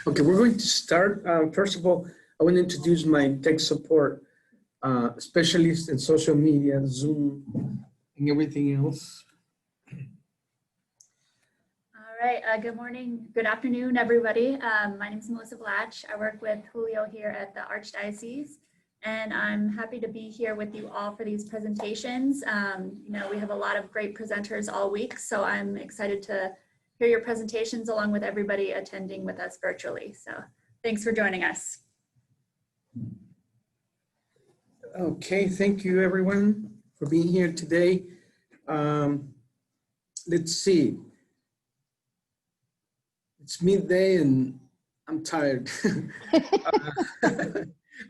Okay, we're going to start. First of all, I want to introduce my tech support specialist in social media, Zoom, and everything else. All right, good morning, good afternoon, everybody. My name is Melissa Blatch. I work with Julio here at the Archdiocese, and I'm happy to be here with you all for these presentations. We have a lot of great presenters all week, so I'm excited to hear your presentations along with everybody attending with us virtually. So thanks for joining us. Okay, thank you everyone for being here today. Let's see. It's midday and I'm tired.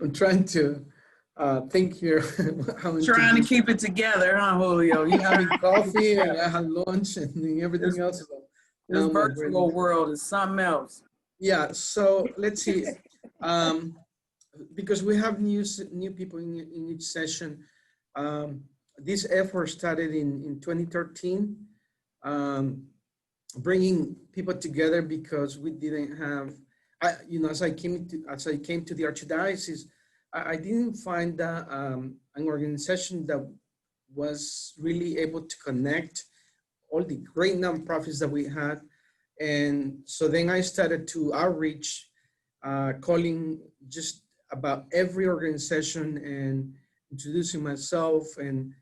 I'm trying to think here. Trying to keep it together, huh, Julio? You having coffee and I had lunch and everything else. This virtual world is something else. Yeah, so let's see. Because we have new people in each session. This effort started in 2013, bringing people together because we didn't have, as I came to the Archdiocese, I didn't find an organization that was really able to connect all the great nonprofits that we had. And so then I started to outreach, calling just about every organization and introducing myself and,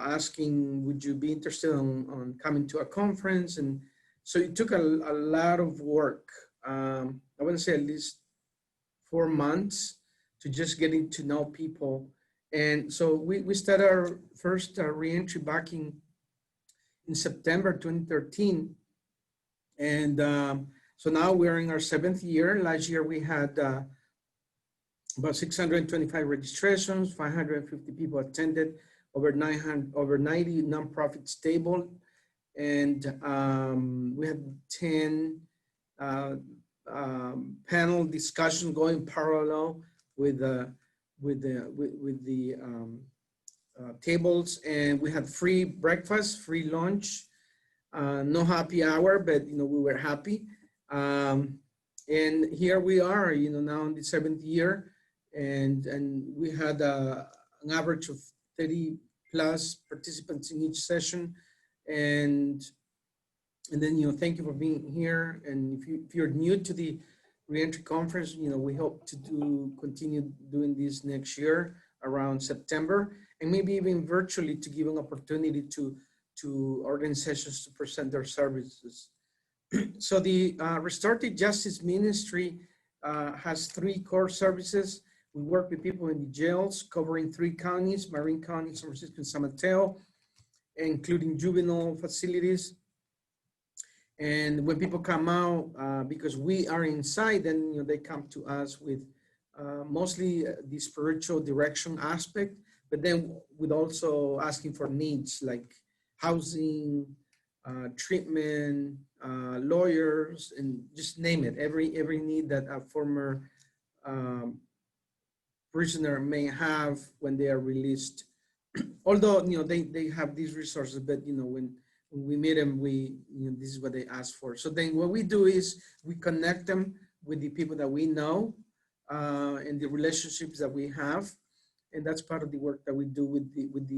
asking, would you be interested on coming to a conference? And so it took a lot of work. I wouldn't say at least 4 months to just getting to know people. And so we started our first reentry back in September 2013. And so now we're in our 7th year. Last year we had about 625 registrations, 550 people attended, over 90 nonprofits tabled, and we had 10 panel discussions going parallel with the tables, and we had free breakfast, free lunch, no happy hour, but we were happy. And here we are, now in the 7th year, and we had an average of 30 plus participants in each session. And then, thank you for being here. And if you're new to the Reentry Conference, we hope to continue doing this next year around September, and maybe even virtually to give an opportunity to organizations to present their services. So the Restorative Justice Ministry has 3 core services. We work with people in the jails, covering 3 counties, Marin County, San Francisco, and San Mateo, including juvenile facilities. And when people come out, because we are inside, then they come to us with mostly the spiritual direction aspect, but then with also asking for needs like housing, treatment, lawyers, and just name it. Every need that a former prisoner may have when they are released. Although they have these resources, but when we meet them, this is what they ask for. So then what we do is we connect them with the people that we know and the relationships that we have, and that's part of the work that we do with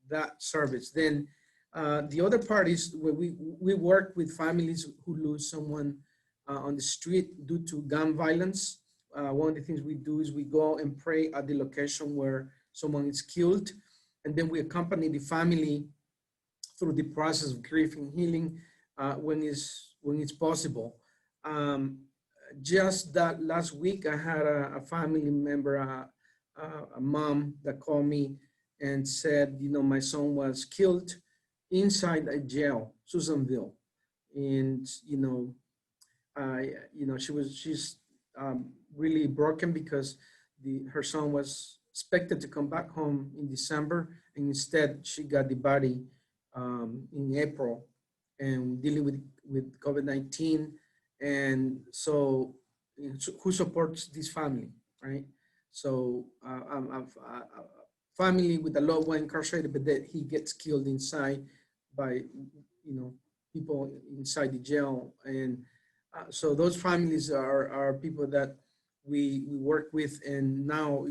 that service. Then the other part is where we work with families who lose someone on the street due to gun violence. One of the things we do is we go and pray at the location where someone is killed, and then we accompany the family through the process of grief and healing when it's possible. Just that last week, I had a family member, a mom that called me and said, my son was killed inside a jail, Susanville, and she's really broken because her son was expected to come back home in December, and instead she got the body in April, and dealing with COVID-19. And so who supports this family, right? So a family with a loved one incarcerated, but that he gets killed inside by people inside the jail. And So those families are people that we work with, and now,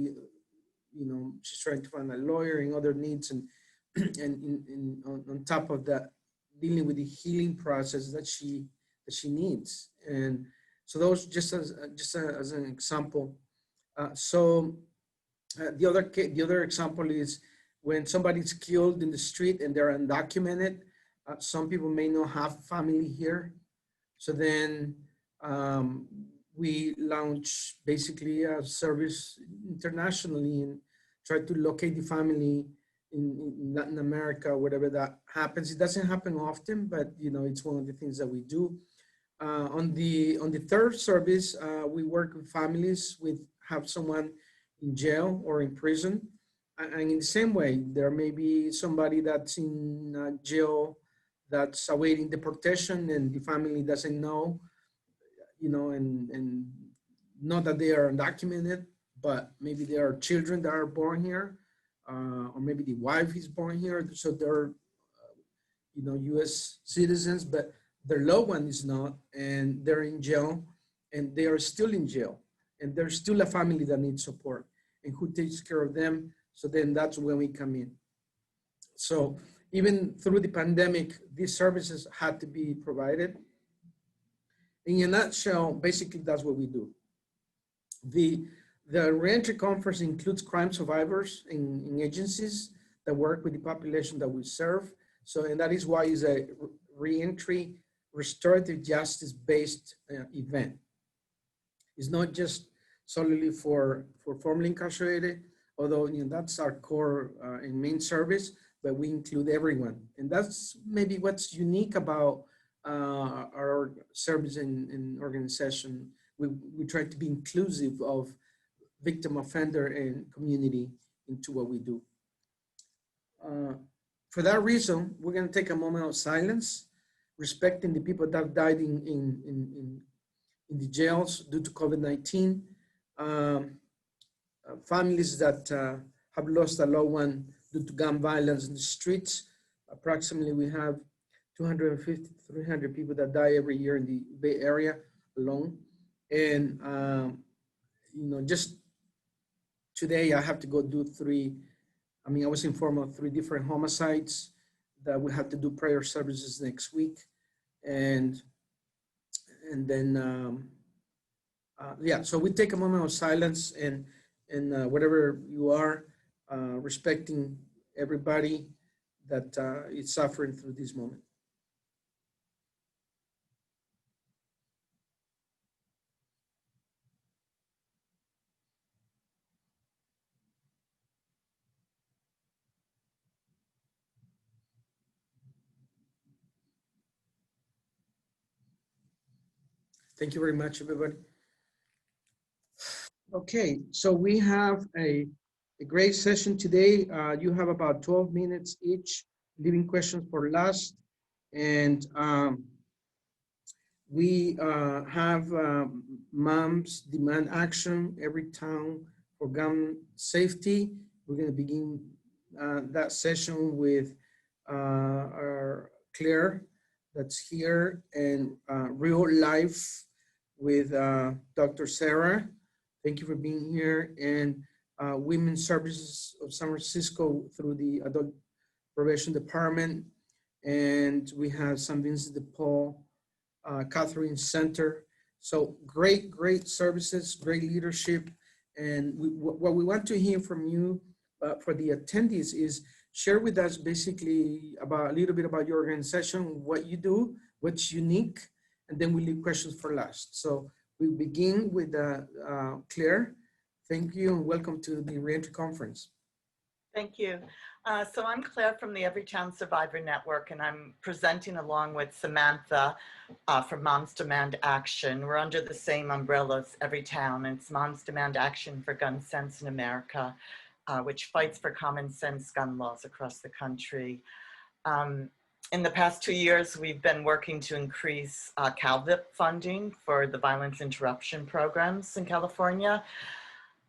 she's trying to find a lawyer and other needs, and on top of that, dealing with the healing process that she needs. And so those just as an example. The other example is when somebody's killed in the street and they're undocumented. Some people may not have family here, so then we launch basically a service internationally and try to locate the family in Latin America, whatever that happens. It doesn't happen often, but it's one of the things that we do. On the third service, we work with families have someone in jail or in prison. And in the same way, there may be somebody that's in jail that's awaiting deportation, and the family doesn't know, and not that they are undocumented, but maybe there are children that are born here, or maybe the wife is born here, so they're, U.S. citizens, but their loved one is not, and they're in jail, and they are still in jail, and there's still a family that needs support, and who takes care of them? So then that's when we come in. So even through the pandemic, these services had to be provided. In a nutshell, basically that's what we do. The Reentry Conference includes crime survivors in agencies that work with the population that we serve. So, and that is why it's a reentry restorative justice-based event. It's not just solely for formerly incarcerated, although that's our core and main service, but we include everyone. And that's maybe what's unique about our service and organization. We try to be inclusive of victim, offender, and community into what we do. For that reason, we're going to take a moment of silence, respecting the people that have died in the jails due to COVID-19, families that have lost a loved one due to gun violence in the streets. Approximately, we have 250 to 300 people that die every year in the Bay Area alone. And, just today I have to go do I was informed of 3 different homicides that we have to do prayer services next week. And then, so we take a moment of silence, and whatever you are, respecting everybody that is suffering through this moment. Thank you very much, everybody. Okay, so we have a great session today. You have about 12 minutes each, leaving questions for last. And we have Moms Demand Action, Everytown for gun safety. We're going to begin that session with our Clare that's here, and Real Life with Dr. Sarah. Thank you for being here. And Women's Services of San Francisco through the Adult Probation Department. And we have St. Vincent de Paul Catherine Center. So great services, great leadership. And what we want to hear from you for the attendees is share with us basically a little bit about your organization, what you do, what's unique, and then we leave questions for last. So we begin with Clare. Thank you and welcome to the Reentry Conference. Thank you. So I'm Clare from the Everytown Survivor Network, and I'm presenting along with Samantha from Moms Demand Action. We're under the same umbrella as Everytown, and it's Moms Demand Action for Gun Sense in America, which fights for common sense gun laws across the country. In the past 2 years, we've been working to increase CalVIP funding for the violence interruption programs in California.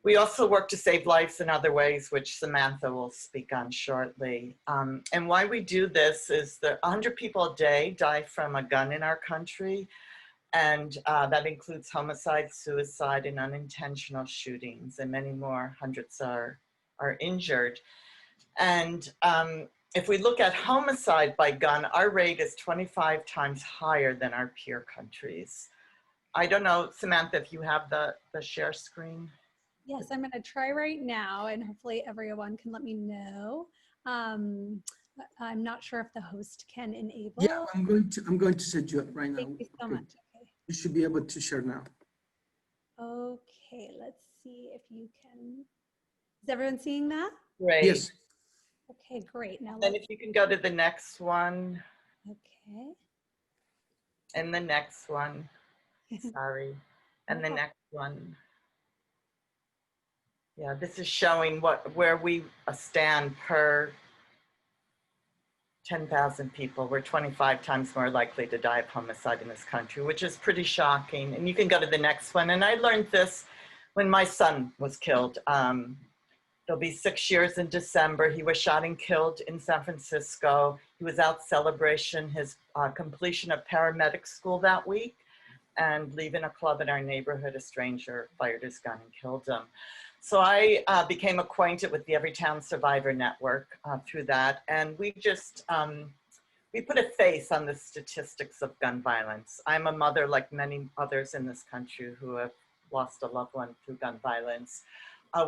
We also work to save lives in other ways, which Samantha will speak on shortly. And why we do this is that 100 people a day die from a gun in our country. And that includes homicide, suicide, and unintentional shootings, and many more. Hundreds are injured. And if we look at homicide by gun, our rate is 25 times higher than our peer countries. I don't know, Samantha, if you have the share screen. Yes, I'm going to try right now, and hopefully everyone can let me know. I'm not sure if the host can enable. Yeah, I'm going to set you up right now. Thank you so much. Okay. You should be able to share now. Okay, let's see if you can. Is everyone seeing that? Great. Yes. Okay, great. Now then if you can go to the next one. Okay. And the next one. Sorry. And the next one. Yeah, this is showing where we stand per 10,000 people. We're 25 times more likely to die of homicide in this country, which is pretty shocking. And you can go to the next one. And I learned this when my son was killed. It'll be 6 years in December. He was shot and killed in San Francisco. He was out celebrating his completion of paramedic school that week, and leaving a club in our neighborhood, a stranger fired his gun and killed him. So I became acquainted with the Everytown Survivor Network through that. And we just, we put a face on the statistics of gun violence. I'm a mother, like many others in this country, who have lost a loved one through gun violence.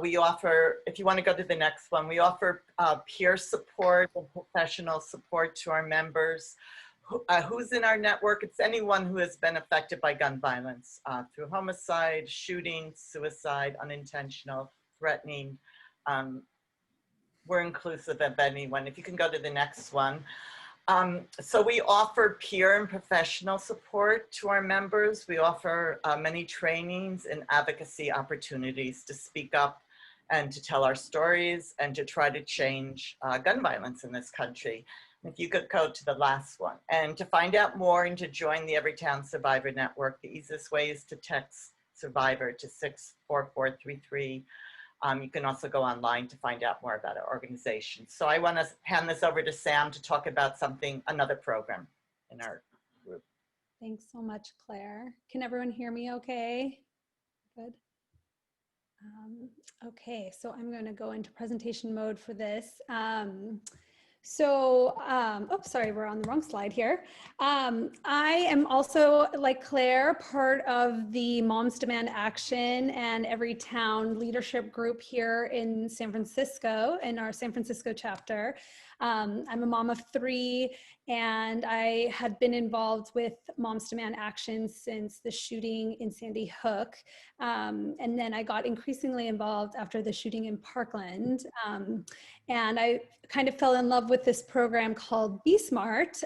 We offer, if you want to go to the next one, we offer peer support and professional support to our members. Who's in our network? It's anyone who has been affected by gun violence through homicide, shooting, suicide, unintentional, threatening. We're inclusive of anyone. If you can go to the next one. So we offer peer and professional support to our members. We offer many trainings and advocacy opportunities to speak up and to tell our stories and to try to change gun violence in this country. If you could go to the last one. And to find out more and to join the Everytown Survivor Network, the easiest way is to text Survivor to 64433. You can also go online to find out more about our organization. So I want to hand this over to Sam to talk about another program in our group. Thanks so much, Claire. Can everyone hear me okay? Good. Okay, so I'm going to go into presentation mode for this. Oops, sorry, we're on the wrong slide here. I am also, like Claire, part of the Moms Demand Action and Everytown leadership group here in San Francisco, in our San Francisco chapter. I'm a mom of 3, and I had been involved with Moms Demand Action since the shooting in Sandy Hook. And then I got increasingly involved after the shooting in Parkland. And I kind of fell in love with this program called Be Smart,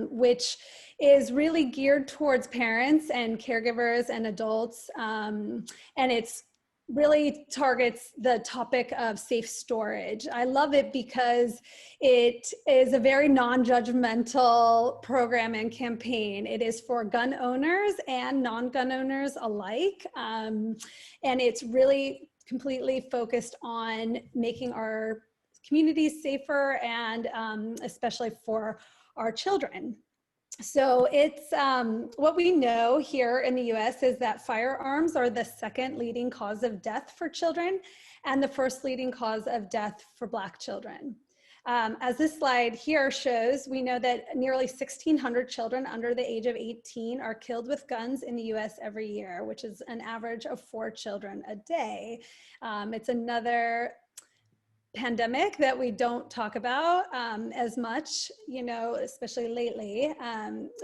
which is really geared towards parents and caregivers and adults. And it's really targets the topic of safe storage. I love it because it is a very non-judgmental program and campaign. It is for gun owners and non-gun owners alike. And it's really completely focused on making our communities safer, and especially for our children. So it's what we know here in the US is that firearms are the second leading cause of death for children and the first leading cause of death for Black children. As this slide here shows, we know that nearly 1,600 children under the age of 18 are killed with guns in the US every year, which is an average of 4 children a day. It's another pandemic that we don't talk about as much, you know, especially lately.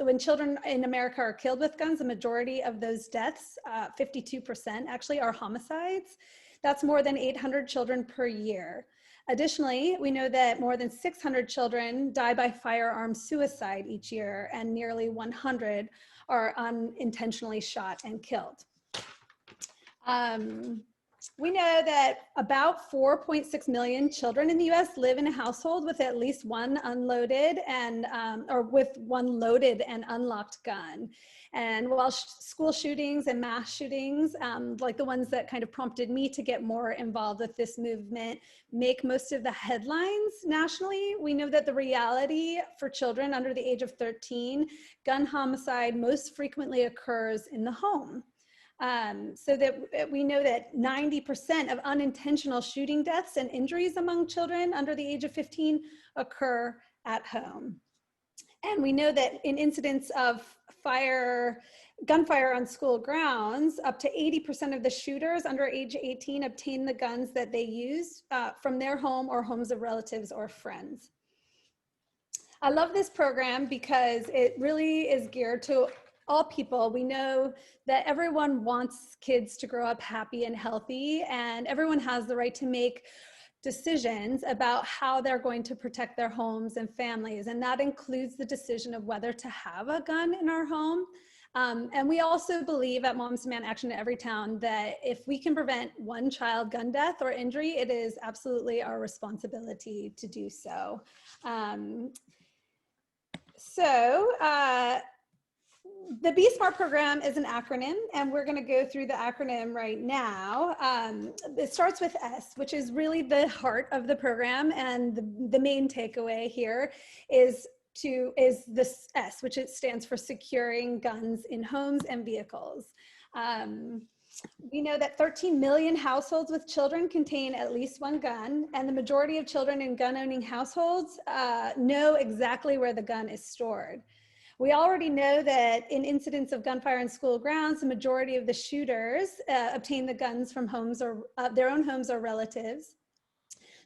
When children in America are killed with guns, the majority of those deaths, 52% actually, are homicides. That's more than 800 children per year. Additionally, we know that more than 600 children die by firearm suicide each year, and nearly 100 are unintentionally shot and killed. We know that about 4.6 million children in the US live in a household with at least one unloaded and, or with one loaded and unlocked gun. And while school shootings and mass shootings, like the ones that kind of prompted me to get more involved with this movement, make most of the headlines nationally, we know that the reality for children under the age of 13, gun homicide most frequently occurs in the home. So that we know that 90% of unintentional shooting deaths and injuries among children under the age of 15 occur at home. And we know that in incidents of gunfire on school grounds, up to 80% of the shooters under age 18 obtain the guns that they use from their home or homes of relatives or friends. I love this program because it really is geared to all people. We know that everyone wants kids to grow up happy and healthy, and everyone has the right to make decisions about how they're going to protect their homes and families. And that includes the decision of whether to have a gun in our home. And we also believe at Moms Demand Action at Everytown that if we can prevent one child gun death or injury, it is absolutely our responsibility to do so. The Be Smart program is an acronym, and we're going to go through the acronym right now. It starts with S, which is really the heart of the program, and the main takeaway here is this S, which it stands for securing guns in homes and vehicles. We know that 13 million households with children contain at least one gun, and the majority of children in gun-owning households know exactly where the gun is stored. We already know that in incidents of gunfire in school grounds, the majority of the shooters obtain the guns from homes or their own homes or relatives.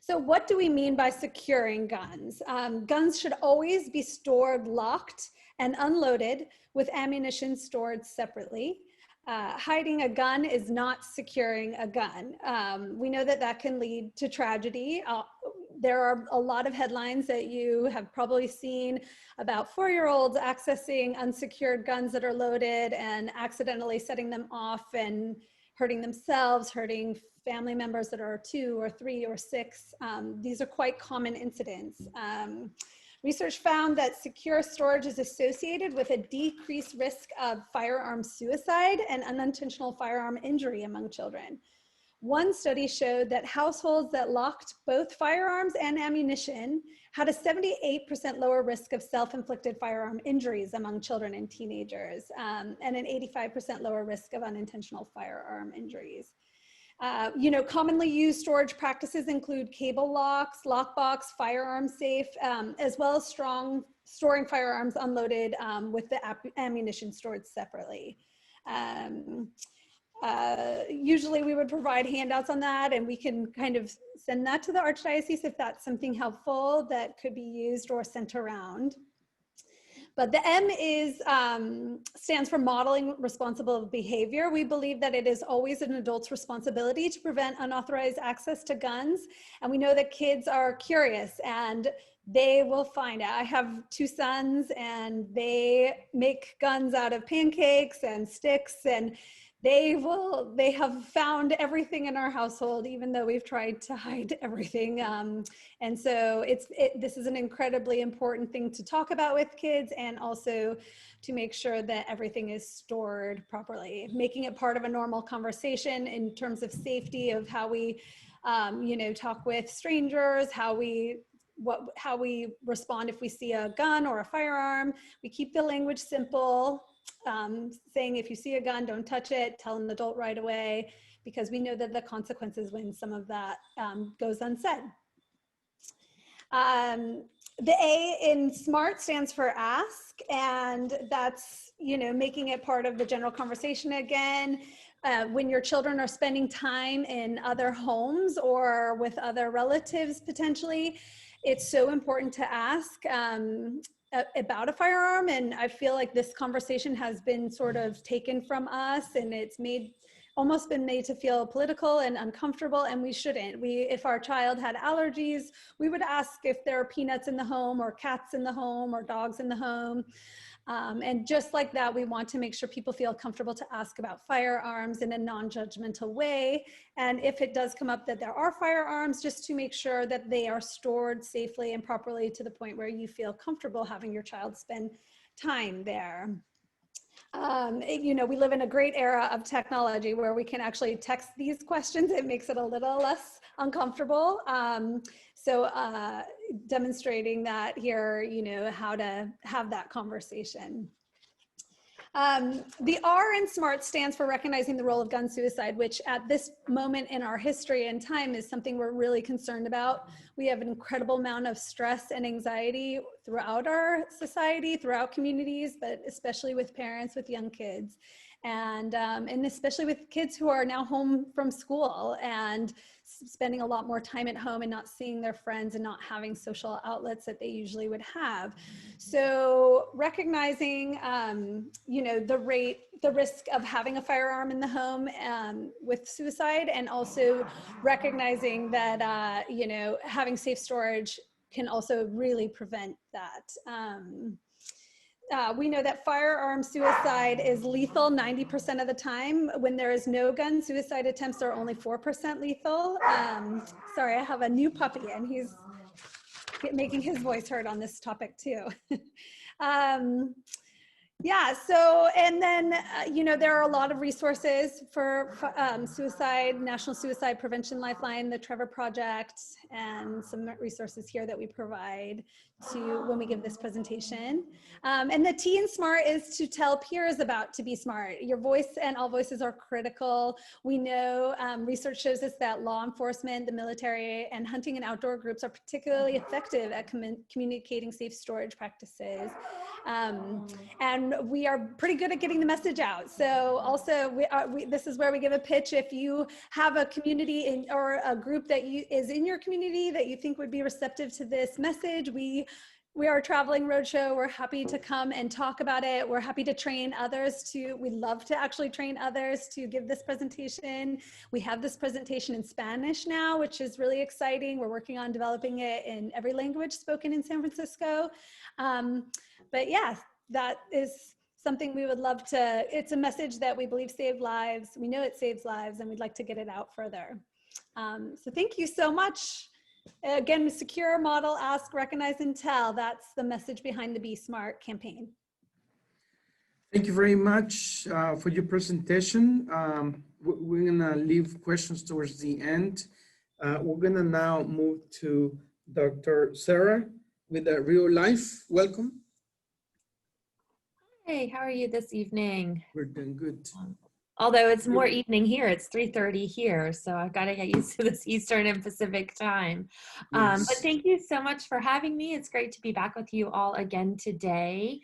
So what do we mean by securing guns? Guns should always be stored locked and unloaded with ammunition stored separately. Hiding a gun is not securing a gun. We know that that can lead to tragedy. There are a lot of headlines that you have probably seen about 4-year-olds accessing unsecured guns that are loaded and accidentally setting them off and hurting themselves, hurting family members that are 2 or 3 or 6. These are quite common incidents. Research found that secure storage is associated with a decreased risk of firearm suicide and unintentional firearm injury among children. One study showed that households that locked both firearms and ammunition had a 78% lower risk of self-inflicted firearm injuries among children and teenagers, and an 85% lower risk of unintentional firearm injuries. Commonly used storage practices include cable locks, lockbox, firearm safe, as well as storing firearms unloaded with the ammunition stored separately. Usually we would provide handouts on that, and we can kind of send that to the Archdiocese if that's something helpful that could be used or sent around. But the M stands for modeling responsible behavior. We believe that it is always an adult's responsibility to prevent unauthorized access to guns. And we know that kids are curious and they will find out. I have 2 sons and they make guns out of pancakes and sticks, and they have found everything in our household, even though we've tried to hide everything. And so this is an incredibly important thing to talk about with kids, and also to make sure that everything is stored properly, making it part of a normal conversation in terms of safety, of how we, talk with strangers, how we respond if we see a gun or a firearm. We keep the language simple. Saying if you see a gun, don't touch it, tell an adult right away, because we know that the consequences when some of that goes unsaid. The A in SMART stands for ask, and that's, making it part of the general conversation again. When your children are spending time in other homes or with other relatives potentially, it's so important to ask about a firearm. And I feel like this conversation has been sort of taken from us, and it's almost been made to feel political and uncomfortable, and we shouldn't. If our child had allergies, we would ask if there are peanuts in the home or cats in the home or dogs in the home. And just like that, we want to make sure people feel comfortable to ask about firearms in a non-judgmental way. And if it does come up that there are firearms, just to make sure that they are stored safely and properly to the point where you feel comfortable having your child spend time there. You know, we live in a great era of technology where we can actually text these questions. It makes it a little less uncomfortable. Demonstrating that here, you know, how to have that conversation. The R in SMART stands for recognizing the role of gun suicide, which at this moment in our history and time is something we're really concerned about. We have an incredible amount of stress and anxiety throughout our society, throughout communities, but especially with parents with young kids. And especially with kids who are now home from school and spending a lot more time at home and not seeing their friends and not having social outlets that they usually would have. So recognizing, you know, the risk of having a firearm in the home with suicide, and also recognizing that, you know, having safe storage can also really prevent that. We know that firearm suicide is lethal 90% of the time. When there is no gun, suicide attempts are only 4% lethal. Sorry, I have a new puppy and he's making his voice heard on this topic too. Yeah, so, and then, you know, there are a lot of resources for suicide, National Suicide Prevention Lifeline, the Trevor Project, and some resources here that we provide to when we give this presentation. And the T in SMART is to tell peers about to be smart. Your voice and all voices are critical. We know research shows us that law enforcement, the military, and hunting and outdoor groups are particularly effective at communicating safe storage practices. And we are pretty good at getting the message out. So also, this is where we give a pitch. If you have a community or a group that is in your community that you think would be receptive to this message, we are a traveling roadshow. We're happy to come and talk about it. We're happy to train others we'd love to actually train others to give this presentation. We have this presentation in Spanish now, which is really exciting. We're working on developing it in every language spoken in San Francisco. But yeah, that is something we would love to, it's a message that we believe saved lives. We know it saves lives and we'd like to get it out further. So thank you so much. Again, secure, model, ask, recognize, and tell. That's the message behind the Be Smart campaign. Thank you very much for your presentation. We're gonna leave questions towards the end. We're gonna now move to Dr. Sarah with a real life. Welcome. Hey, how are you this evening? We're doing good. Although it's more evening here, it's 3:30 here, so I've got to get used to this Eastern and Pacific time. Yes. But thank you so much for having me. It's great to be back with you all again today.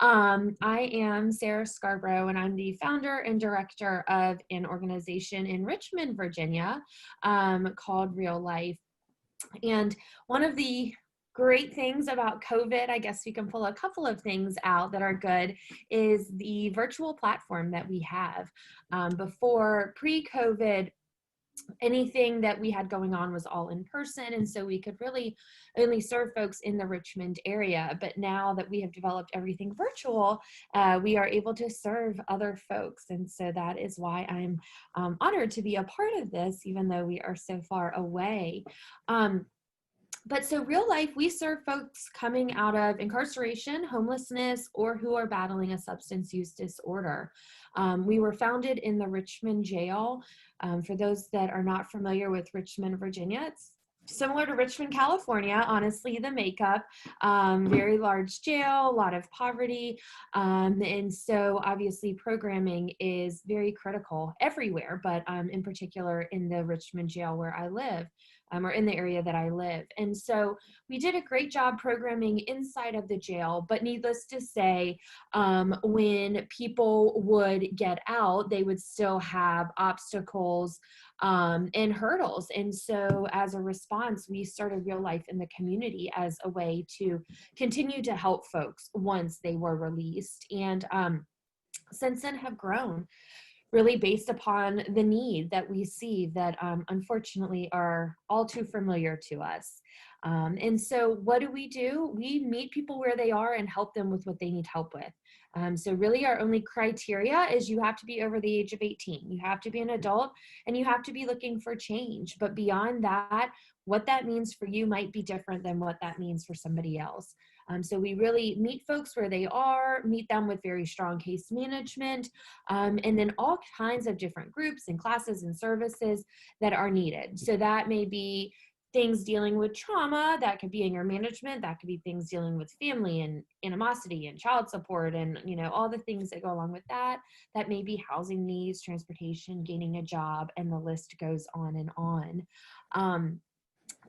I am Sarah Scarbrough, and I'm the founder and director of an organization in Richmond, Virginia, called Real Life. And one of the great things about COVID, I guess we can pull a couple of things out that are good, is the virtual platform that we have. Before, pre-COVID, anything that we had going on was all in person, and so we could really only serve folks in the Richmond area. But now that we have developed everything virtual, we are able to serve other folks, and so that is why I'm honored to be a part of this, even though we are so far away. But so Real Life, we serve folks coming out of incarceration, homelessness, or who are battling a substance use disorder. We were founded in the Richmond jail. For those that are not familiar with Richmond, Virginia, it's similar to Richmond, California, honestly, the makeup, very large jail, a lot of poverty. And so obviously programming is very critical everywhere, but in particular in the Richmond jail where I live. Or in the area that I live. And so we did a great job programming inside of the jail, but needless to say, when people would get out, they would still have obstacles and hurdles. And so as a response, we started Real Life in the community as a way to continue to help folks once they were released. And since then have grown, really based upon the need that we see that unfortunately are all too familiar to us. And so what do? We meet people where they are and help them with what they need help with. So really our only criteria is you have to be over the age of 18. You have to be an adult and you have to be looking for change. But beyond that, what that means for you might be different than what that means for somebody else. So we really meet folks where they are, meet them with very strong case management, and then all kinds of different groups and classes and services that are needed. So that may be things dealing with trauma, that could be anger management, that could be things dealing with family and animosity and child support and, you know, all the things that go along with that. That may be housing needs, transportation, gaining a job, and the list goes on and on.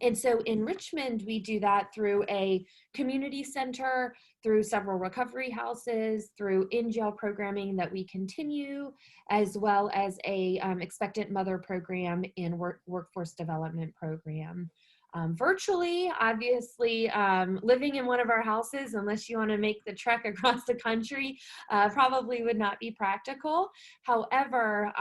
And so in Richmond, we do that through a community center, through several recovery houses, through in-jail programming that we continue, as well as a expectant mother program and workforce development program. Virtually, obviously, living in one of our houses, unless you want to make the trek across the country, probably would not be practical. However,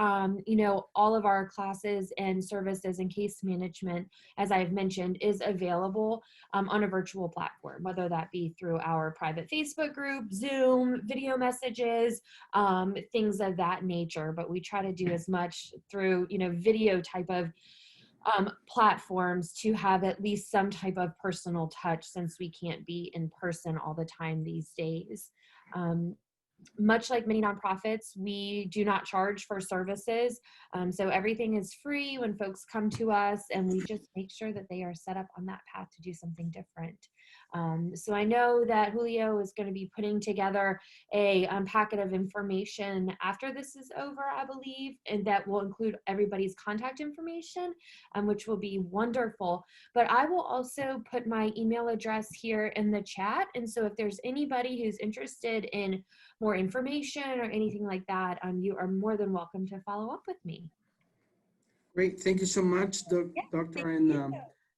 you know, all of our classes and services and case management, as I've mentioned, is available on a virtual platform, whether that be through our private Facebook group, Zoom, video messages, things of that nature. But we try to do as much through, you know, video type of platforms to have at least some type of personal touch, since we can't be in person all the time these days. Much like many nonprofits, we do not charge for services. So everything is free when folks come to us, and we just make sure that they are set up on that path to do something different. So I know that Julio is going to be putting together a packet of information after this is over, I believe, and that will include everybody's contact information, which will be wonderful. But I will also put my email address here in the chat. And so if there's anybody who's interested in more information or anything like that, you are more than welcome to follow up with me. Great, thank you so much, Doctor. And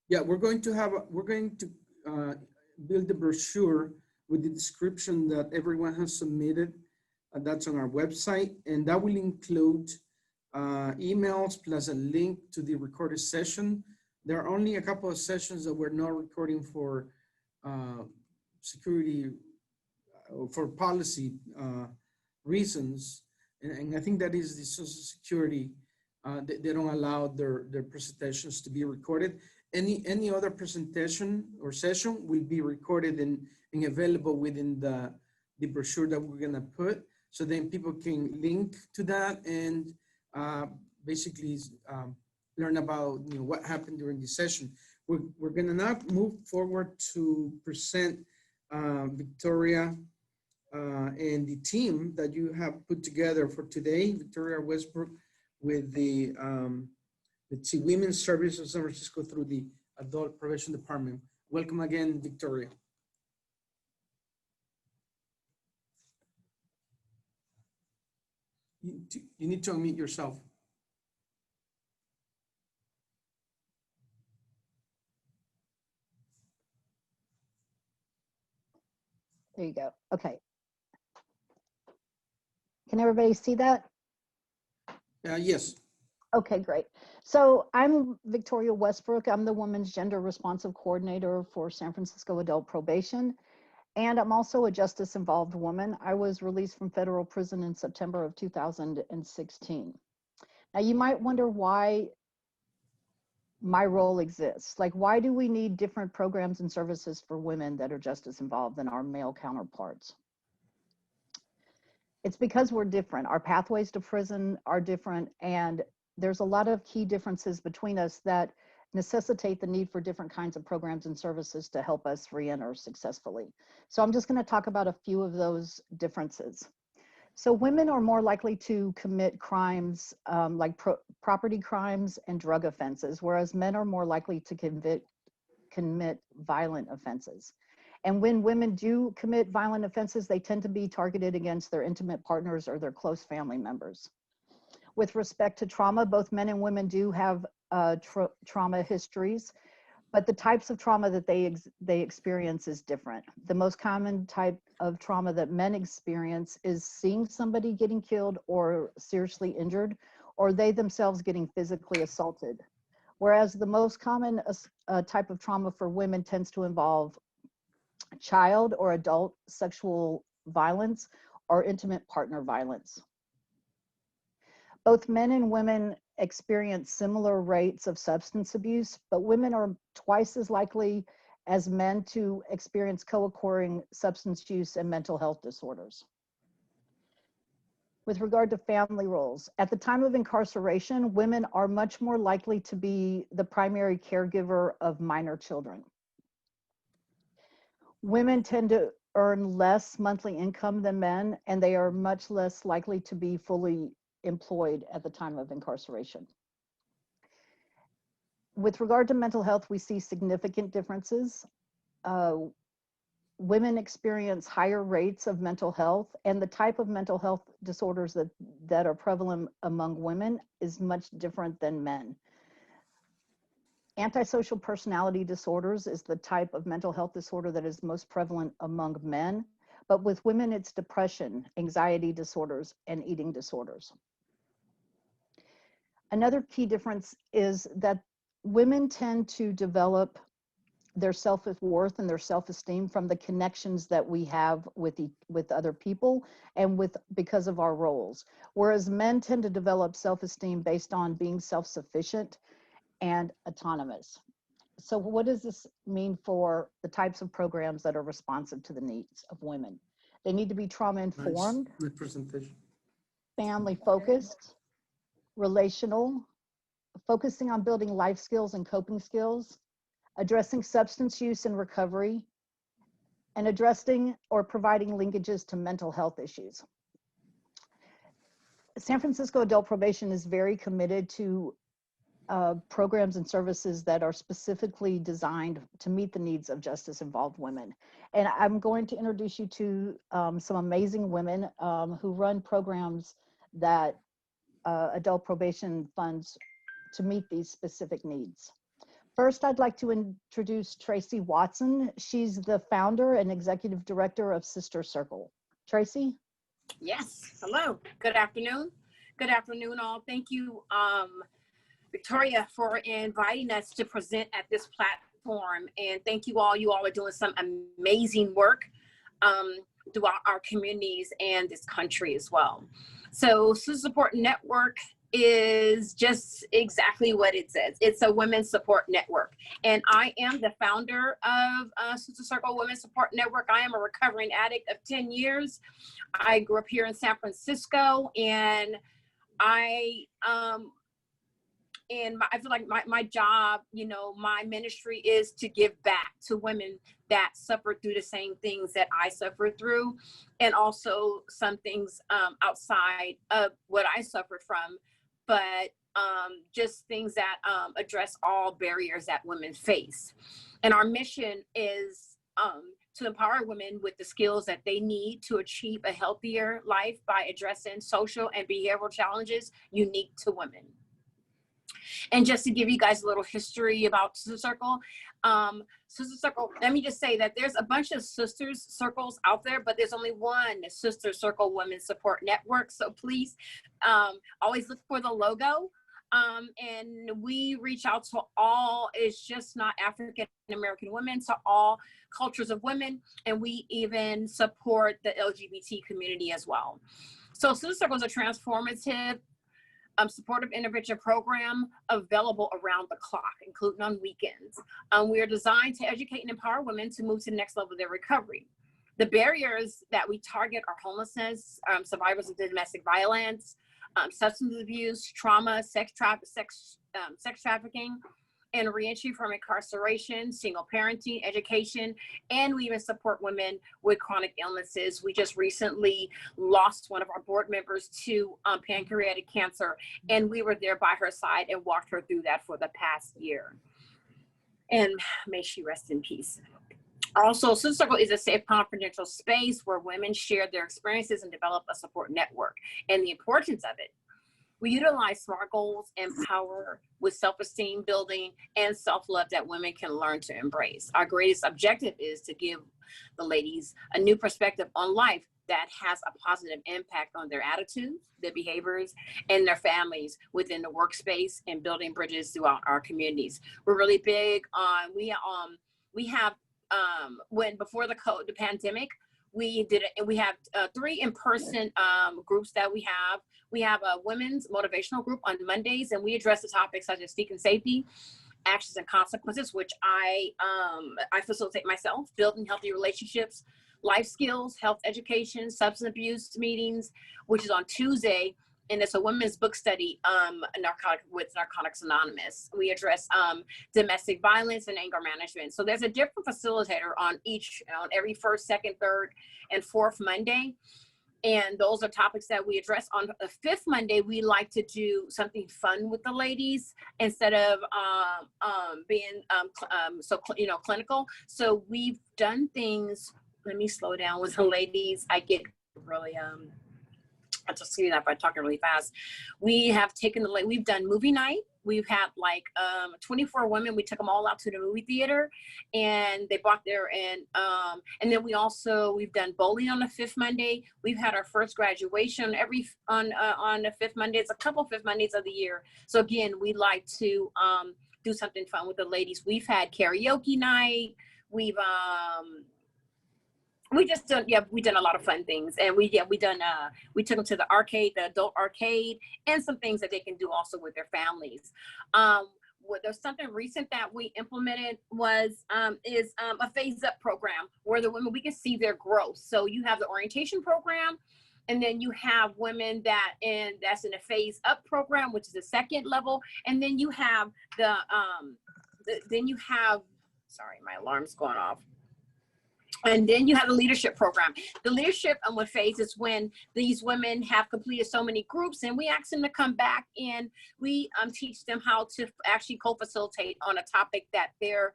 yeah, we're going to build the brochure with the description that everyone has submitted. That's on our website, and that will include emails plus a link to the recorded session. There are only a couple of sessions that we're not recording for security, for policy reasons, and I think that is the Social Security. They don't allow their presentations to be recorded. Any other presentation or session will be recorded and available within the brochure that we're gonna put, so then people can link to that and basically learn about, you know, what happened during the session. We're gonna now move forward to present Victoria and the team that you have put together for today, Victoria Westbrook, with the Women's Service of San Francisco through the Adult Probation Department. Welcome again, Victoria. You need to unmute yourself. There you go. Okay. Can everybody see that? Yes. Okay, great. So I'm Victoria Westbrook. I'm the Women's Gender Responsive Coordinator for San Francisco Adult Probation. And I'm also a justice involved woman. I was released from federal prison in September of 2016. Now you might wonder why my role exists. Like, why do we need different programs and services for women that are justice involved than our male counterparts? It's because we're different. Our pathways to prison are different, and there's a lot of key differences between us that necessitate the need for different kinds of programs and services to help us re-enter successfully. So I'm just going to talk about a few of those differences. So women are more likely to commit crimes like property crimes and drug offenses, whereas men are more likely to commit violent offenses. And when women do commit violent offenses, they tend to be targeted against their intimate partners or their close family members. With respect to trauma, both men and women do have trauma histories, but the types of trauma that they experience is different. The most common type of trauma that men experience is seeing somebody getting killed or seriously injured, or they themselves getting physically assaulted. Whereas the most common type of trauma for women tends to involve child or adult sexual violence or intimate partner violence. Both men and women experience similar rates of substance abuse, but women are twice as likely as men to experience co-occurring substance use and mental health disorders. With regard to family roles, at the time of incarceration, women are much more likely to be the primary caregiver of minor children. Women tend to earn less monthly income than men, and they are much less likely to be fully employed at the time of incarceration. With regard to mental health, we see significant differences. Women experience higher rates of mental health, and the type of mental health disorders that are prevalent among women is much different than men. Antisocial personality disorders is the type of mental health disorder that is most prevalent among men, but with women, it's depression, anxiety disorders, and eating disorders. Another key difference is that women tend to develop their self-worth and their self-esteem from the connections that we have with other people and because of our roles, whereas men tend to develop self-esteem based on being self-sufficient and autonomous. So what does this mean for the types of programs that are responsive to the needs of women? They need to be trauma-informed, Nice presentation. family-focused, relational, focusing on building life skills and coping skills, addressing substance use and recovery, and addressing or providing linkages to mental health issues. San Francisco Adult Probation is very committed to programs and services that are specifically designed to meet the needs of justice-involved women. And I'm going to introduce you to some amazing women who run programs that adult probation funds to meet these specific needs. First, I'd like to introduce Traci Watson. She's the founder and executive director of Sister Circle. Traci? Yes, hello, good afternoon. Good afternoon all. Thank you, Victoria, for inviting us to present at this platform. And thank you all are doing some amazing work throughout our communities and this country as well. So Sister Support Network is just exactly what it says. It's a women's support network. And I am the founder of Sister Circle Women's Support Network. I am a recovering addict of 10 years. I grew up here in San Francisco, and I feel like my job, my ministry is to give back to women that suffer through the same things that I suffered through, and also some things outside of what I suffered from, but just things that address all barriers that women face. And our mission is to empower women with the skills that they need to achieve a healthier life by addressing social and behavioral challenges unique to women. And just to give you guys a little history about Sister Circle, let me just say that there's a bunch of sisters circles out there, but there's only one Sister Circle Women's Support Network. So please always look for the logo. And we reach out to all, it's just not African American women, to all cultures of women. And we even support the LGBT community as well. So Sister Circle is a transformative supportive intervention program available around the clock, including on weekends. We are designed to educate and empower women to move to the next level of their recovery. The barriers that we target are homelessness, survivors of domestic violence, substance abuse, trauma, sex trafficking, and reentry from incarceration, single parenting, education, and we even support women with chronic illnesses. We just recently lost one of our board members to pancreatic cancer, and we were there by her side and walked her through that for the past year. And may she rest in peace. Also, Sister Circle is a safe, confidential space where women share their experiences and develop a support network, and the importance of it. We utilize SMART goals and power with self-esteem building and self-love that women can learn to embrace. Our greatest objective is to give the ladies a new perspective on life that has a positive impact on their attitudes, their behaviors, and their families within the workspace and building bridges throughout our communities. We're really big on, before the pandemic, we did it, and we have 3 in-person groups that we have. We have a women's motivational group on Mondays, and we address the topics such as seeking safety, actions and consequences, which I facilitate myself, building healthy relationships, life skills, health education, substance abuse meetings, which is on Tuesday. And it's a women's book study with Narcotics Anonymous. We address domestic violence and anger management. So there's a different facilitator on every first, second, third, and fourth Monday. And those are topics that we address. On the 5th Monday, we like to do something fun with the ladies instead of being clinical. So we've done things. Let me slow down with the ladies. I get really I just see that by talking really fast. We have taken we've done movie night. We've had like 24 women. We took them all out to the movie theater, and they bought there. And then we've done bowling on the 5th Monday. We've had our first graduation on the 5th Monday. It's a couple 5th Mondays of the year. So again, we like to do something fun with the ladies. We've had karaoke night. We've done a lot of fun things, and we took them to the arcade, the adult arcade, and some things that they can do also with their families. There's something recent that we implemented is a phase up program where the women, we can see their growth. So you have the orientation program, and then you have women that's in a phase up program, which is the 2nd level, and then you have sorry, my alarm's going off. And then you have the leadership program. The leadership phase is when these women have completed so many groups, and we ask them to come back, and we teach them how to actually co-facilitate on a topic that they're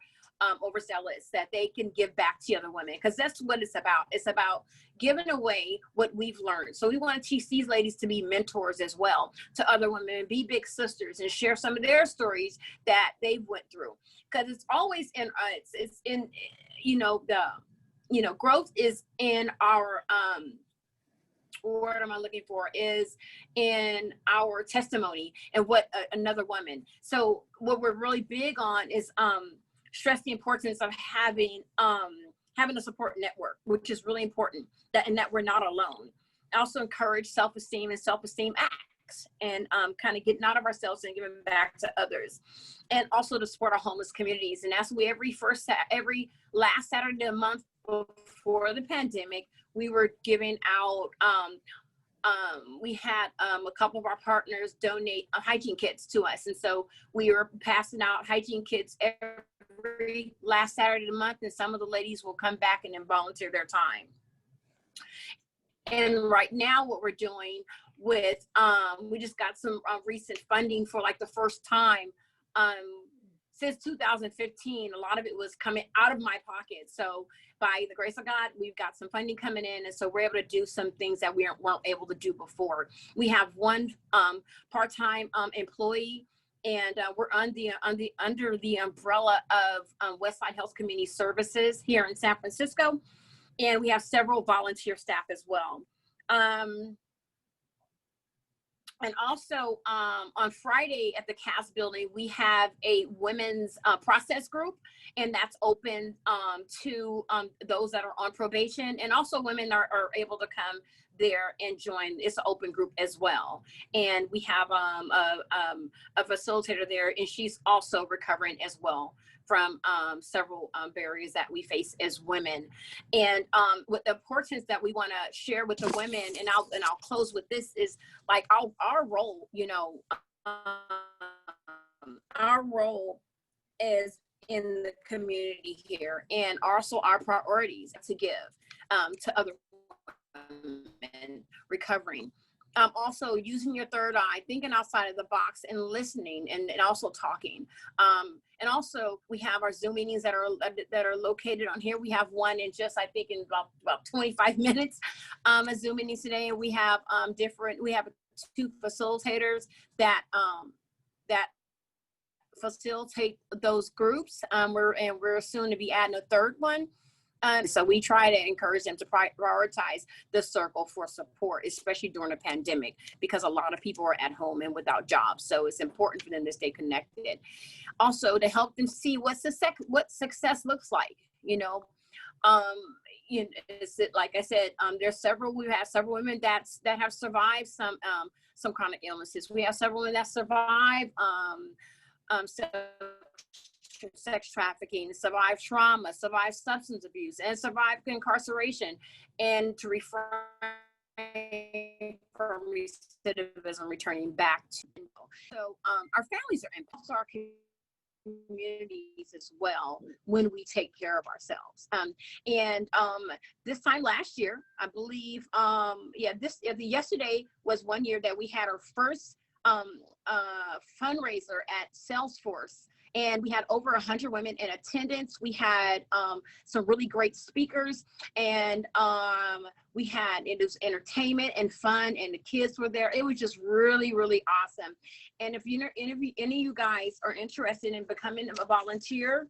overzealous, that they can give back to other women, because that's what it's about. It's about giving away what we've learned. So we want to teach these ladies to be mentors as well to other women, and be big sisters, and share some of their stories that they went through. Because it's always growth is in our, what word am I looking for, is in our testimony and what another woman. So what we're really big on is stress the importance of having a support network, which is really important, and that we're not alone. Also encourage self-esteem and self-esteem acts, and kind of getting out of ourselves and giving back to others. And also to support our homeless communities. And that's every last Saturday of the month before the pandemic, we were giving out, we had a couple of our partners donate hygiene kits to us. And so we were passing out hygiene kits every last Saturday of the month, and some of the ladies will come back and then volunteer their time. And right now what we're doing with, we just got some recent funding for like the first time since 2015. A lot of it was coming out of my pocket. So by the grace of God, we've got some funding coming in, and so we're able to do some things that we weren't able to do before. We have one part-time employee, and we're under the umbrella of Westside Health Community Services here in San Francisco, and we have several volunteer staff as well. And also on Friday at the CAS building, we have a women's process group, and that's open to those that are on probation, and also women are able to come there and join. It's an open group as well. And we have a facilitator there, and she's also recovering as well from several barriers that we face as women. And what the importance that we want to share with the women, and I'll close with this, is like our role, our role is in the community here, and also our priorities to give to other women recovering. Also using your third eye, thinking outside of the box, and listening, and also talking. And also we have our Zoom meetings that are located on here. We have one in just, I think, in about 25 minutes, a Zoom meeting today. And we have we have 2 facilitators that facilitate those groups. We're soon to be adding a 3rd one. So we try to encourage them to prioritize the circle for support, especially during a pandemic, because a lot of people are at home and without jobs. So it's important for them to stay connected. Also to help them see what success looks like. you know, is it, like I said, there's several, we have several women that have survived some chronic illnesses. We have several women that survive sex trafficking, survive trauma, survive substance abuse, and survive incarceration, and to refrain from recidivism, returning back to. So our families are impacted, our communities as well when we take care of ourselves. This time last year, I believe, yesterday was 1 year that we had our first fundraiser at Salesforce. And we had over 100 women in attendance. We had some really great speakers, and it was entertainment and fun, and the kids were there. It was just really, really awesome. And if any of you guys are interested in becoming a volunteer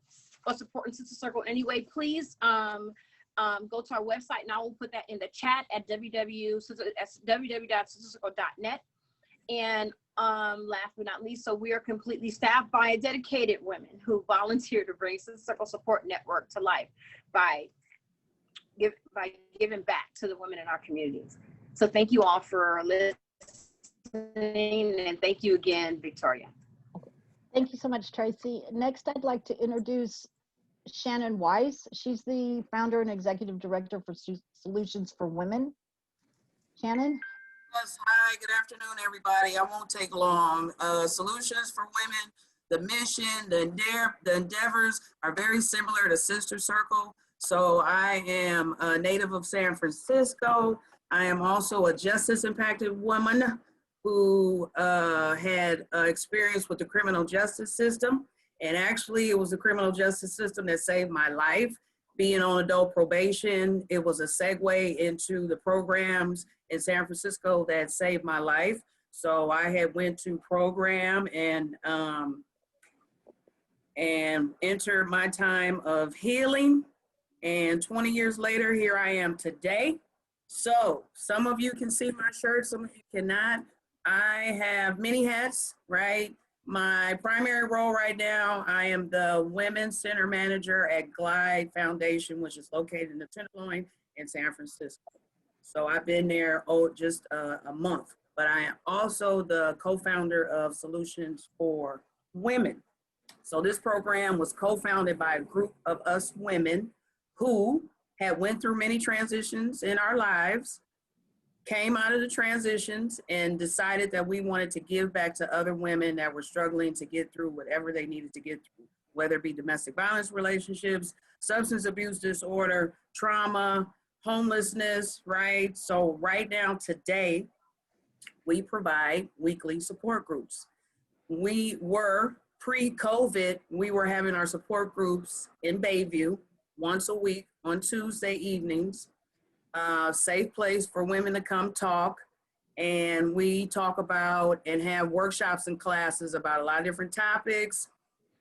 or supporting Sister Circle anyway, please go to our website, and I will put that in the chat at www.sistercircle.net. And last but not least, so we are completely staffed by dedicated women who volunteer to bring Sister Circle Support Network to life by giving back to the women in our communities. So thank you all for listening, and thank you again, Victoria. Okay. Thank you so much, Traci. Next, I'd like to introduce Shannon Weiss. She's the founder and executive director for Solutions for Women. Shannon? Yes, hi, good afternoon, everybody. I won't take long. Solutions for Women, the mission, the endeavors are very similar to Sister Circle. So I am a native of San Francisco. I am also a justice impacted woman who had experience with the criminal justice system. And actually, it was the criminal justice system that saved my life. Being on adult probation, it was a segue into the programs in San Francisco that saved my life. So I had went to program and entered my time of healing. And 20 years later, here I am today. So some of you can see my shirt, some of you cannot. I have many hats, right? My primary role right now, I am the Women's Center Manager at Glide Foundation, which is located in the Tenderloin in San Francisco. So I've been there just a month, but I am also the co-founder of Solutions for Women. So this program was co-founded by a group of us women who had went through many transitions in our lives, came out of the transitions, and decided that we wanted to give back to other women that were struggling to get through whatever they needed to get through, whether it be domestic violence relationships, substance abuse disorder, trauma, homelessness, right? So right now, today, we provide weekly support groups. We were, pre-COVID, we were having our support groups in Bayview once a week on Tuesday evenings. Safe place for women to come talk, and we talk about and have workshops and classes about a lot of different topics,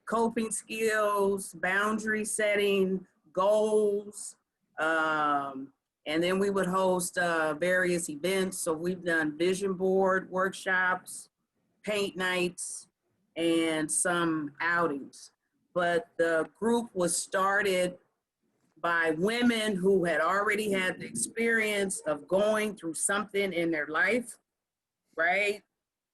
coping skills, boundary setting, goals, and then we would host various events. So we've done vision board workshops, paint nights, and some outings. But the group was started by women who had already had the experience of going through something in their life, right?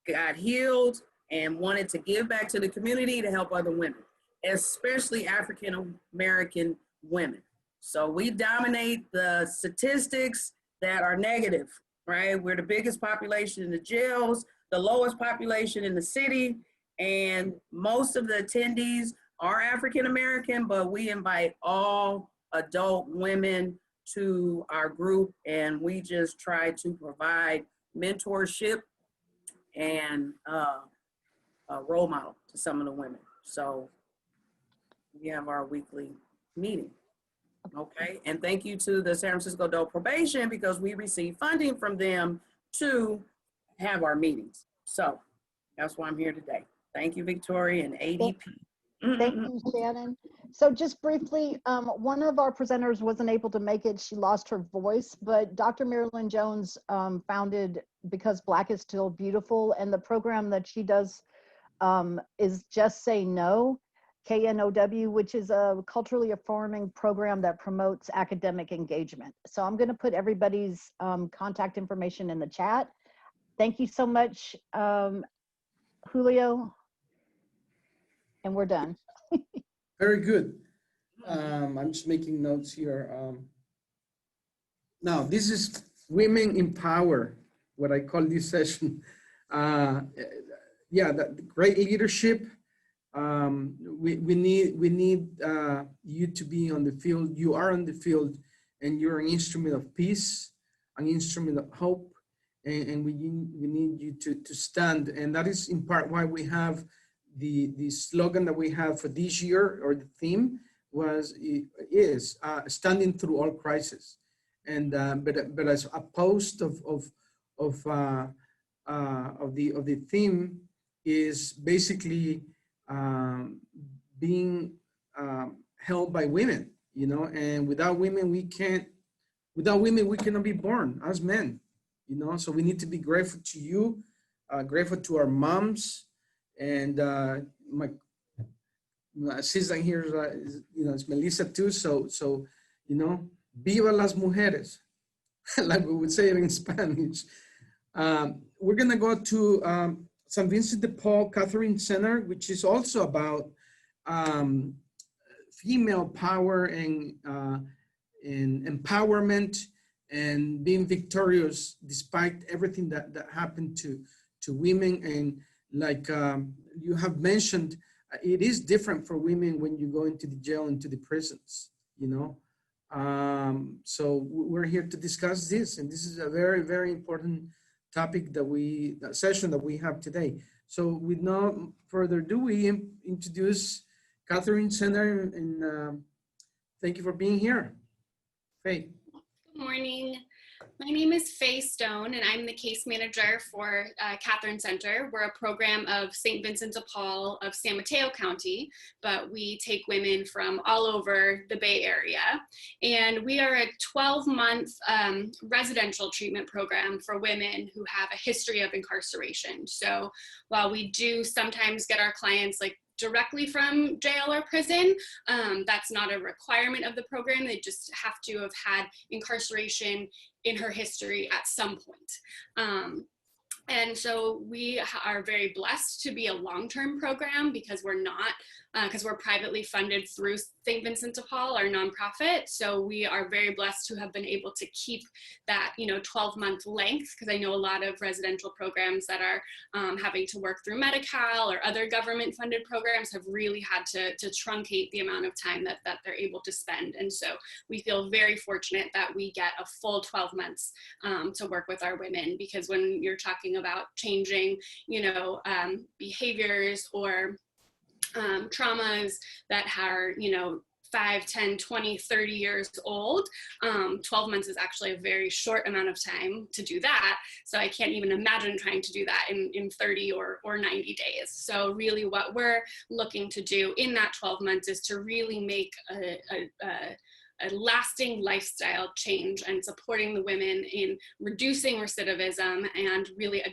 Got healed and wanted to give back to the community to help other women, especially African American women. So we dominate the statistics that are negative, right? We're the biggest population in the jails, the lowest population in the city, and most of the attendees are African American, but we invite all adult women to our group, and we just try to provide mentorship and a role model to some of the women. So we have our weekly meeting. Okay, and thank you to the San Francisco Adult Probation, because we receive funding from them to have our meetings. So that's why I'm here today. Thank you, Victoria and ADP. Thank you, Shannon. So just briefly, one of our presenters wasn't able to make it. She lost her voice, but Dr. Marilyn Jones founded Because Black is Still Beautiful, and the program that she does is Just Say No. KNOW, which is a culturally affirming program that promotes academic engagement. So I'm going to put everybody's contact information in the chat. Thank you so much, Julio. And we're done. Very good. I'm just making notes here. Now, this is Women in Power, what I call this session. Yeah, great leadership. We need you to be on the field. You are on the field, and you're an instrument of peace, an instrument of hope, and we need you to stand. And that is in part why we have the slogan that we have for this year, or the theme is standing through all crises. And but as opposed of the theme is basically being held by women, you know, and without women we cannot be born as men, you know. So we need to be grateful to you, grateful to our moms, and my assistant here is, you know, it's Melissa too. So you know, viva las mujeres, like we would say it in Spanish. We're gonna go to St. Vincent de Paul Catherine Center, which is also about female power and empowerment and being victorious despite everything that happened to women. And like you have mentioned, it is different for women when you go into the jail, into the prisons, you know. So we're here to discuss this, and this is a very, very important topic session that we have today. So with no further ado, we introduce Catherine Center, and thank you for being here. Faye. Good morning. My name is Faye Stone, and I'm the case manager for Catherine Center. We're a program of St. Vincent de Paul of San Mateo County, but we take women from all over the Bay Area. And we are a 12-month residential treatment program for women who have a history of incarceration. So while we do sometimes get our clients like directly from jail or prison, that's not a requirement of the program. They just have to have had incarceration in her history at some point. And so we are very blessed to be a long-term program because we're not, because we're privately funded through St. Vincent de Paul, our nonprofit. So we are very blessed to have been able to keep that, you know, 12-month length, because I know a lot of residential programs that are having to work through Medi-Cal or other government-funded programs have really had to truncate the amount of time that they're able to spend. And so we feel very fortunate that we get a full 12 months to work with our women, because when you're talking about changing, you know, behaviors or traumas that are, you know, 5, 10, 20, 30 years old, 12 months is actually a very short amount of time to do that. So I can't even imagine trying to do that in 30 or 90 days. So really what we're looking to do in that 12 months is to really make a lasting lifestyle change and supporting the women in reducing recidivism and really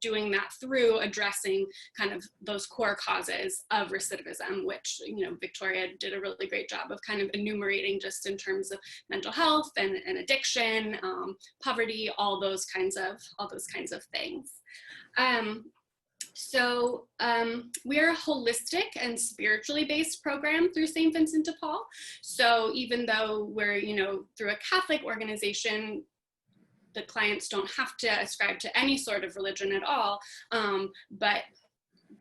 doing that through addressing kind of those core causes of recidivism, which, you know, Victoria did a really great job of kind of enumerating just in terms of mental health and addiction, poverty, all those kinds of things. So we're a holistic and spiritually based program through St. Vincent de Paul. So even though we're, you know, through a Catholic organization, the clients don't have to ascribe to any sort of religion at all, but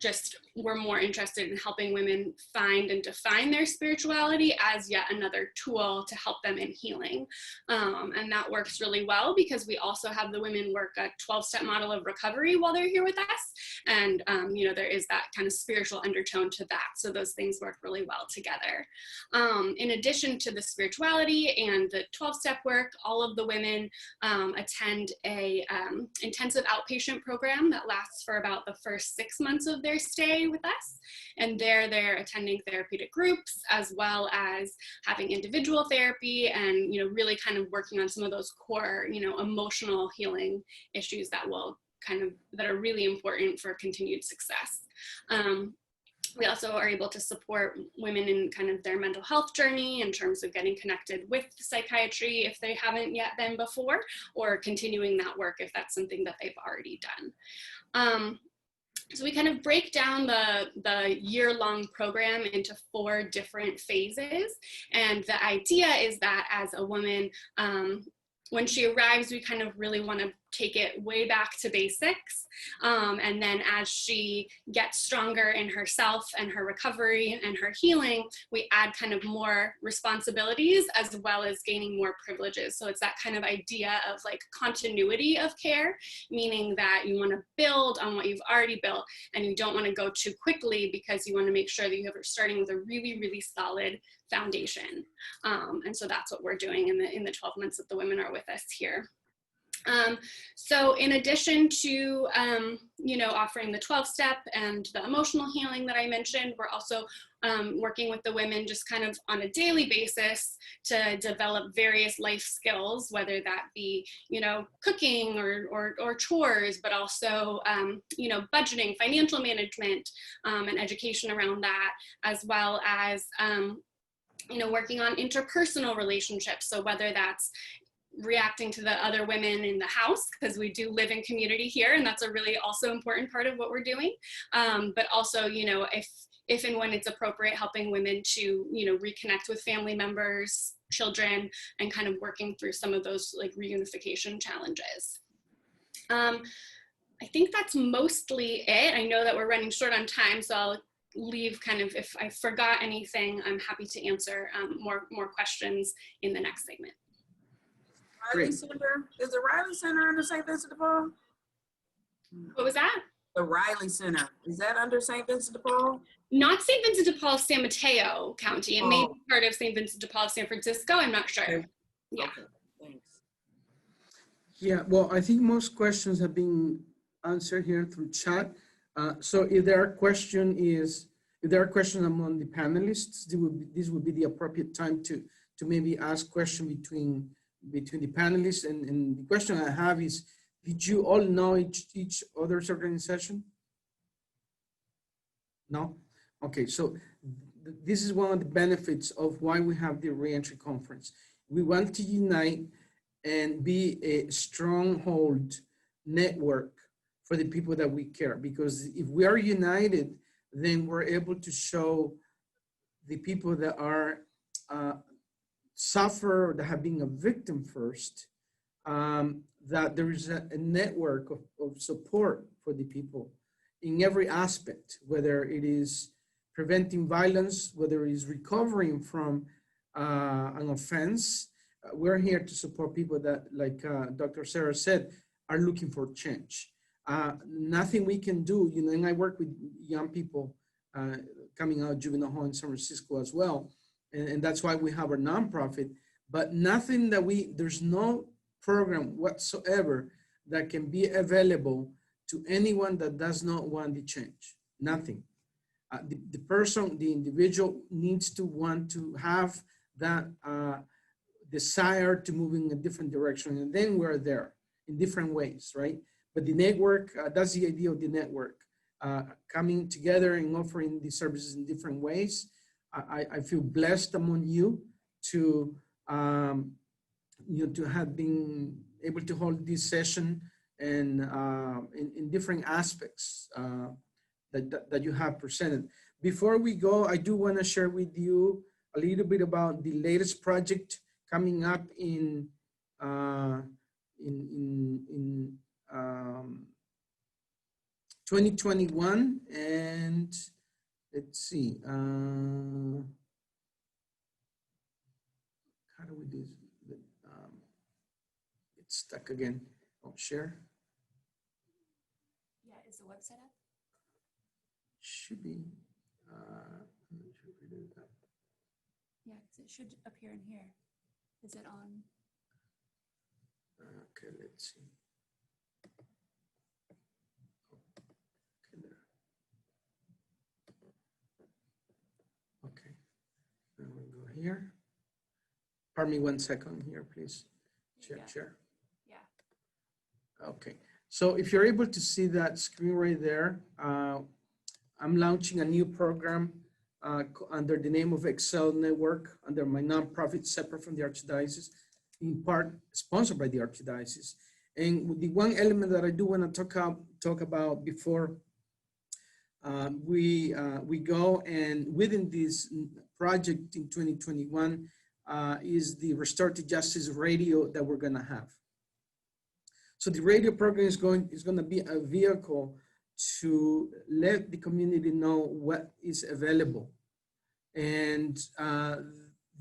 just we're more interested in helping women find and define their spirituality as yet another tool to help them in healing. And that works really well because we also have the women work a 12-step model of recovery while they're here with us. And, you know, there is that kind of spiritual undertone to that. So those things work really well together. In addition to the spirituality and the 12-step work, all of the women attend a intensive outpatient program that lasts for about the first 6 months of their stay with us. And they're attending therapeutic groups as well as having individual therapy and, you know, really kind of working on some of those core, you know, emotional healing issues that will that are really important for continued success. We also are able to support women in kind of their mental health journey in terms of getting connected with psychiatry if they haven't yet been before, or continuing that work if that's something that they've already done. So we kind of break down the year-long program into 4 different phases. And the idea is that as a woman, when she arrives, we kind of really want to take it way back to basics. And then as she gets stronger in herself and her recovery and her healing, we add kind of more responsibilities as well as gaining more privileges. So it's that kind of idea of like continuity of care, meaning that you want to build on what you've already built and you don't want to go too quickly because you want to make sure that you're starting with a really, really solid foundation. And so that's what we're doing in the 12 months that the women are with us here. So in addition to, offering the 12-step and the emotional healing that I mentioned, we're also working with the women just kind of on a daily basis to develop various life skills, whether that be, cooking or chores, but also, budgeting, financial management, and education around that, as well as, working on interpersonal relationships. So whether that's reacting to the other women in the house, because we do live in community here, and that's a really also important part of what we're doing. But also, if and when it's appropriate, helping women to, reconnect with family members, children, and kind of working through some of those like reunification challenges. I think that's mostly it. I know that we're running short on time, so I'll leave kind of, if I forgot anything, I'm happy to answer more questions in the next segment. Riley Center, is the Riley Center under St. Vincent de Paul? What was that? The Riley Center, is that under St. Vincent de Paul? Not St. Vincent de Paul, San Mateo County. It may be part of St. Vincent de Paul, San Francisco. I'm not sure. Okay. Yeah. Okay, thanks. Yeah, well, I think most questions have been answered here through chat. So if there are questions among the panelists, this would be the appropriate time to maybe ask questions between the panelists. And the question I have is, did you all know each other's organization? No? Okay, so this is one of the benefits of why we have the Reentry Conference. We want to unite and be a stronghold network for the people that we care, because if we are united, then we're able to show the people that are suffer or that have been a victim first, that there is a network of support for the people in every aspect, whether it is preventing violence, whether it is recovering from an offense. We're here to support people that, like Dr. Sarah said, are looking for change. Nothing we can do, and I work with young people coming out of juvenile hall in San Francisco as well. And that's why we have our nonprofit, but nothing that there's no program whatsoever that can be available to anyone that does not want the change. Nothing. The person, the individual needs to want to have that desire to move in a different direction, and then we're there in different ways, right? But the network, that's the idea of the network, coming together and offering the services in different ways. I feel blessed among you to to have been able to hold this session and in different aspects that you have presented. Before we go, I do want to share with you a little bit about the latest project coming up in 2021, and let's see, how do we do this? It's stuck again. Oh, share. Yeah, is the website up? Should be. I'm not sure if we did that. Yeah, because it should appear in here. Is it on? Okay, let's see. Okay, there. Okay, now we'll go here. Pardon me 1 second here, please. Share, Yeah. share. Yeah. Okay, so if you're able to see that screen right there, I'm launching a new program under the name of Excel Network, under my nonprofit separate from the Archdiocese, in part sponsored by the Archdiocese. And the one element that I do want to talk about before we go, and within this project in 2021 is the Restorative Justice Radio that we're going to have. So the radio program is going to be a vehicle to let the community know what is available. And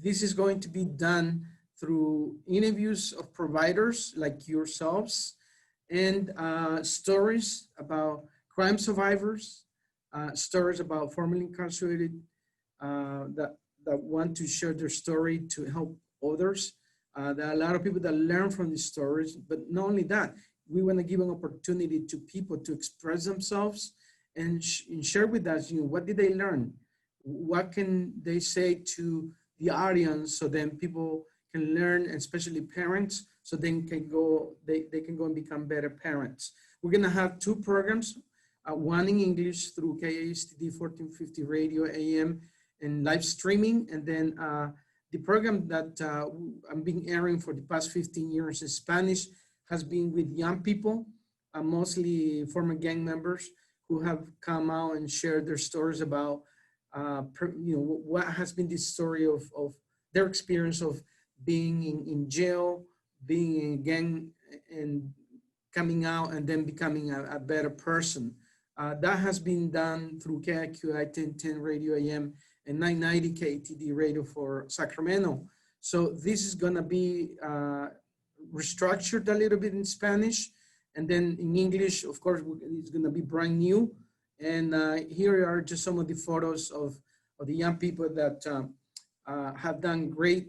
this is going to be done through interviews of providers like yourselves, and stories about crime survivors, stories about formerly incarcerated that want to share their story to help others. There are a lot of people that learn from these stories, but not only that, we want to give an opportunity to people to express themselves and share with us, what did they learn? What can they say to the audience, so then people can learn, especially parents, so they can go and become better parents. We're gonna have two programs, one in English through KASTD 1450 radio AM and live streaming, and then the program that I've been airing for the past 15 years in Spanish has been with young people, mostly former gang members, who have come out and shared their stories about what has been the story of their experience of being in jail, being in a gang, and coming out and then becoming a better person. That has been done through KIQI 1010 Radio AM and 990 KTD Radio for Sacramento. So this is gonna be restructured a little bit in Spanish, and then in English, of course, it's gonna be brand new. And here are just some of the photos of the young people that have done great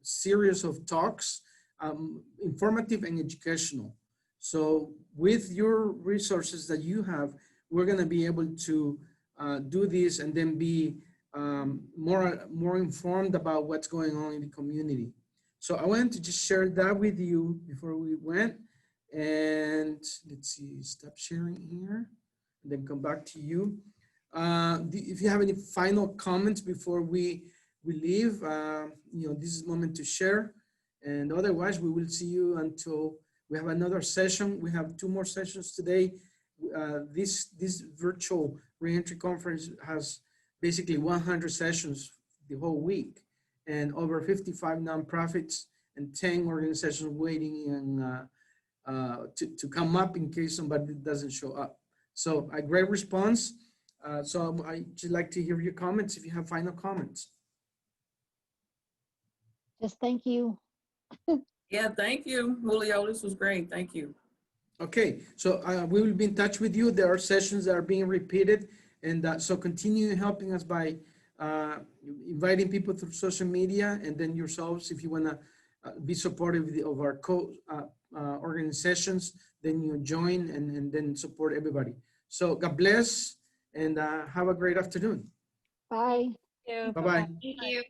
series of talks, informative and educational. So with your resources that you have, we're gonna be able to do this and then be more informed about what's going on in the community. So I wanted to just share that with you before we went. And let's see, stop sharing here, and then come back to you. If you have any final comments before we leave, this is the moment to share. And otherwise, we will see you until we have another session. We have 2 more sessions today. This virtual reentry conference has basically 100 sessions the whole week, and over 55 nonprofits and 10 organizations waiting and to come up in case somebody doesn't show up. So a great response. So I'd just like to hear your comments if you have final comments. Just thank you. Yeah, thank you, Julio. This was great. Thank you. Okay, so we will be in touch with you. There are sessions that are being repeated, and so continue helping us by inviting people through social media, and then yourselves, if you want to be supportive of our organizations, then you join and then support everybody. So God bless, and have a great afternoon. Bye. Yeah. Bye-bye. Thank you.